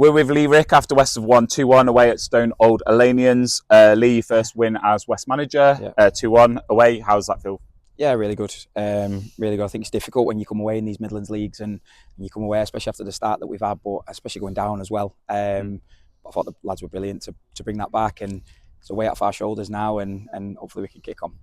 We're with Lee Rick after West have won 2-1 away at Stone Old Alleynians. Lee, your first win as West manager, 2-1 away. How does that feel? Yeah, really good. Really good. I think it's difficult when you come away in these Midlands leagues and you come away, especially after the start that we've had, but especially going down as well. I thought the lads were brilliant to bring that back, and it's a weight off our shoulders now, and hopefully we can kick on.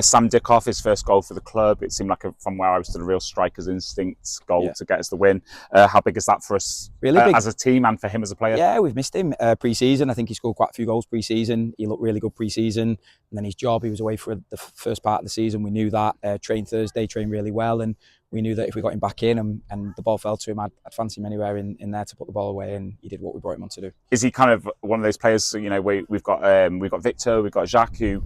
Sam Dickoff, his first goal for the club. It seemed like, from where I was, a real striker's instincts goal to get us the win. How big is that for us really big. As a team and for him as a player? Yeah, we've missed him pre-season. I think he scored quite a few goals pre-season. He looked really good pre-season. And then his job, he was away for the first part of the season. We knew that. Trained Thursday, trained really well. And we knew that if we got him back in and the ball fell to him, I'd fancy him anywhere in there to put the ball away. And he did what we brought him on to do. Is he kind of one of those players, you know, we've got Victor, we've got Jacques, who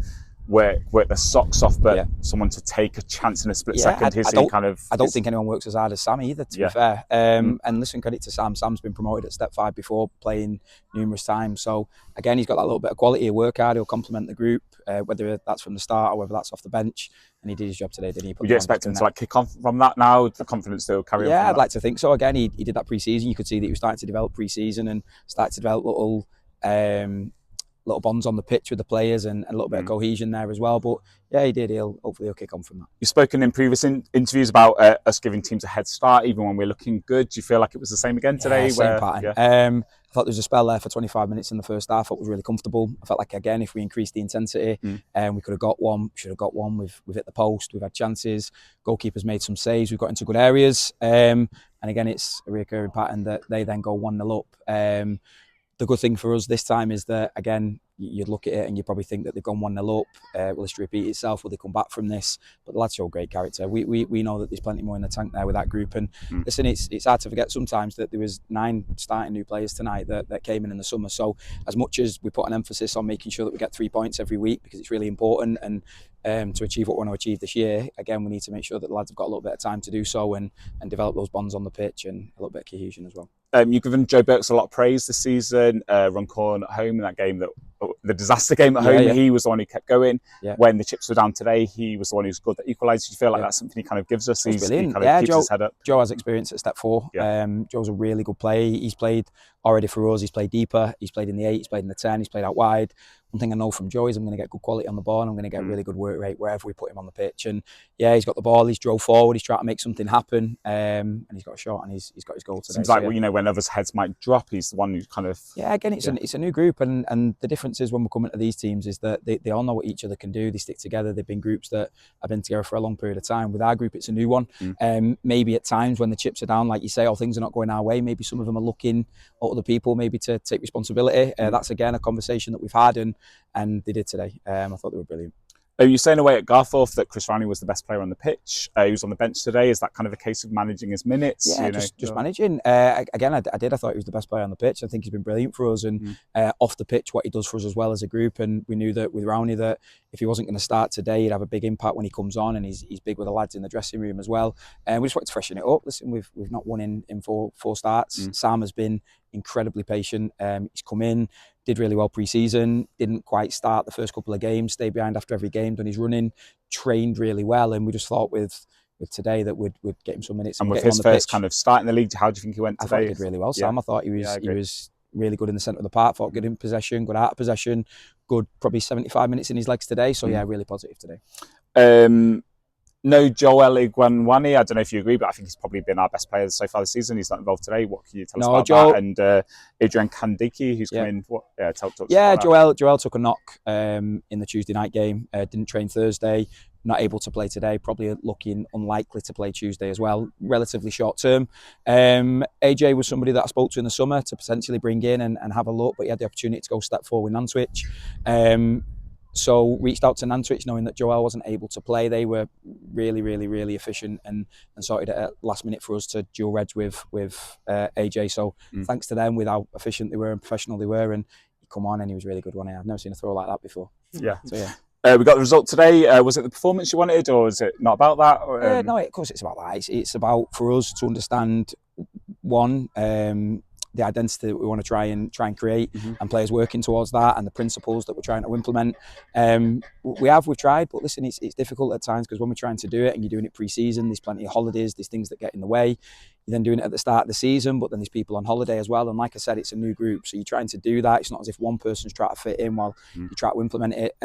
work the socks off, but someone to take a chance in a split second. I don't think anyone works as hard as Sam either, to be fair. And listen, credit to Sam. Sam's been promoted at step 5 before, playing numerous times. So again, he's got that little bit of quality. He'll work hard. He'll complement the group, whether that's from the start or whether that's off the bench. And he did his job today, didn't he? Would you expect him to kick on from that now? The confidence still carry on? Yeah, I'd like to think so. Again, he did that pre-season. You could see that he was starting to develop pre-season and started to develop little bonds on the pitch with the players and a little bit of cohesion there as well. But yeah, he did. Hopefully he'll kick on from that. You've spoken in previous interviews about us giving teams a head start even when we're looking good. Do you feel like it was the same again today? Yeah, same pattern. I thought there was a spell there for 25 minutes in the first half. I thought it was really comfortable. I felt like, again, if we increased the intensity, we could have got one, should have got one. We've hit the post, we've had chances. Goalkeeper's made some saves, we've got into good areas. And again, it's a recurring pattern that they then go 1-0 up. The good thing for us this time is that, again, you'd look at it and you probably think that they've gone 1-0 up. Will history repeat itself? Will they come back from this? But the lads show great character. We know that there's plenty more in the tank there with that group. And listen, it's hard to forget sometimes that there was 9 starting new players tonight that came in the summer. So as much as we put an emphasis on making sure that we get 3 points every week, because it's really important, and to achieve what we want to achieve this year, again, we need to make sure that the lads have got a little bit of time to do so and develop those bonds on the pitch and a little bit of cohesion as well. You've given Joe Burks a lot of praise this season. Runcorn at home in that game, the disaster game at home, he was the one who kept going. When the chips were down today, he was the one who scored that equaliser. Do you feel like that's something he kind of gives us? He kind of keeps his head up. Joe has experience at step 4. Joe's a really good player. He's played already for us. He's played deeper. He's played in the 8. He's played in the 10. He's played out wide. One thing I know from Joe is I'm going to get good quality on the ball and I'm going to get really good work rate wherever we put him on the pitch. And yeah, he's got the ball, he's drove forward, he's trying to make something happen, and he's got a shot and he's got his goal today. Seems like, you know, when others' heads might drop, he's the one who kind of... Yeah, again, it's a new group, and the difference is when we're coming to these teams is that they all know what each other can do, they stick together, they've been groups that have been together for a long period of time. With our group, it's a new one. Maybe at times when the chips are down, like you say, things are not going our way, maybe some of them are looking at other people maybe to take responsibility. That's again a conversation that we've had, and they did today. I thought they were brilliant. You're saying away at Garforth that Chris Rowney was the best player on the pitch. He was on the bench today. Is that kind of a case of managing his minutes? Yeah, just managing. Again, I thought he was the best player on the pitch. I think he's been brilliant for us, and off the pitch, what he does for us as well as a group. And we knew that with Rowney that if he wasn't going to start today, he'd have a big impact when he comes on, and he's big with the lads in the dressing room as well. And we just wanted to freshen it up. Listen, we've not won in four starts. Sam has been incredibly patient. He's come in, did really well pre-season, didn't quite start the first couple of games, stayed behind after every game, done his running, trained really well, and we just thought with today that we'd get him some minutes. And with his first kind of start in the league, how do you think he went today? I thought he did really well, Sam. I thought he was really good in the centre of the park, thought good in possession, good out of possession, good probably 75 minutes in his legs today, so yeah, really positive today. No Joel Igwanwani, I don't know if you agree, but I think he's probably been our best player so far this season. He's not involved today. What can you tell us about that? And Adrian Kandiki, who's come in. Joel took a knock in the Tuesday night game. Didn't train Thursday. Not able to play today. Probably looking unlikely to play Tuesday as well. Relatively short term. AJ was somebody that I spoke to in the summer to potentially bring in and have a look, but he had the opportunity to go step 4 with Nantwich. So reached out to Nantwich knowing that Joel wasn't able to play. They were really, really, really efficient and sorted it at last minute for us to dual reg with AJ. So thanks to them with how efficient they were and professional they were, and he come on and he was really good, wasn't he? I've never seen a throw like that before. Yeah. So yeah. We got the result today. Was it the performance you wanted, or was it not about that? No, of course it's about that. It's about for us to understand one. The identity that we want to try and create, and players working towards that, and the principles that we're trying to implement. We've tried, but listen, it's difficult at times because when we're trying to do it and you're doing it pre-season, there's plenty of holidays, there's things that get in the way. you're then doing it at the start of the season, but then there's people on holiday as well. And like I said, it's a new group, so you're trying to do that. It's not as if one person's trying to fit in while you try to implement it.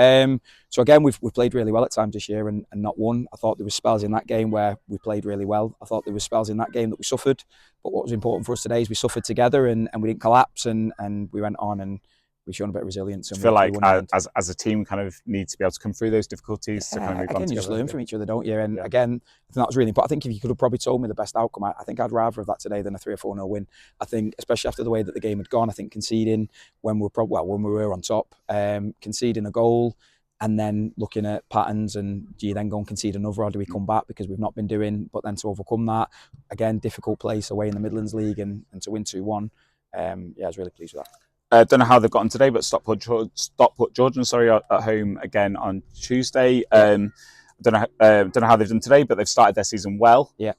So again, we've played really well at times this year and not won. I thought there was spells in that game where we played really well. I thought there was spells in that game that we suffered. But what was important for us today is we suffered together and we didn't collapse and we went on and we've shown a bit of resilience. And I feel like as a team, kind of need to be able to come through those difficulties to kind of move on together. You just learn from each other, don't you? And again, I think that was really important. I think if you could have probably told me the best outcome, I think I'd rather have that today than a 3 or 4-0 win. I think, especially after the way that the game had gone, I think conceding when we were on top, conceding a goal, and then looking at patterns and do you then go and concede another or do we come back because we've not been doing, but then to overcome that, again, difficult place away in the Midlands League and to win 2-1, I was really pleased with that. Don't know how they've gotten today, but Stockport Georgian, at home again on Tuesday. Don't know how they've done today, but they've started their season well. Yeah.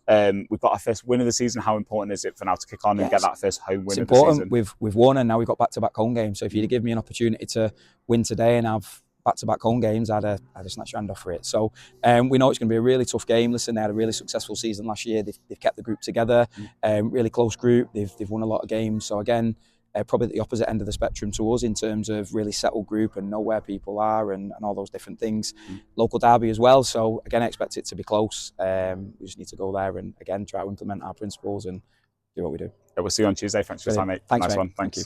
We've got our first win of the season. How important is it for now to kick on and get that first home win of the season? We've won and now we've got back-to-back home games. So if you'd give me an opportunity to win today and have back-to-back home games, I'd have snatched your hand off for it. So we know it's going to be a really tough game. Listen, they had a really successful season last year. They've kept the group together, really close group. They've won a lot of games. So again, probably at the opposite end of the spectrum to us in terms of really settled group and know where people are and all those different things. Local derby as well. So again, I expect it to be close. We just need to go there and again try to implement our principles and do what we do. We'll see you on Tuesday. Thanks for your time, mate. Thanks, nice mate. one. Thank you.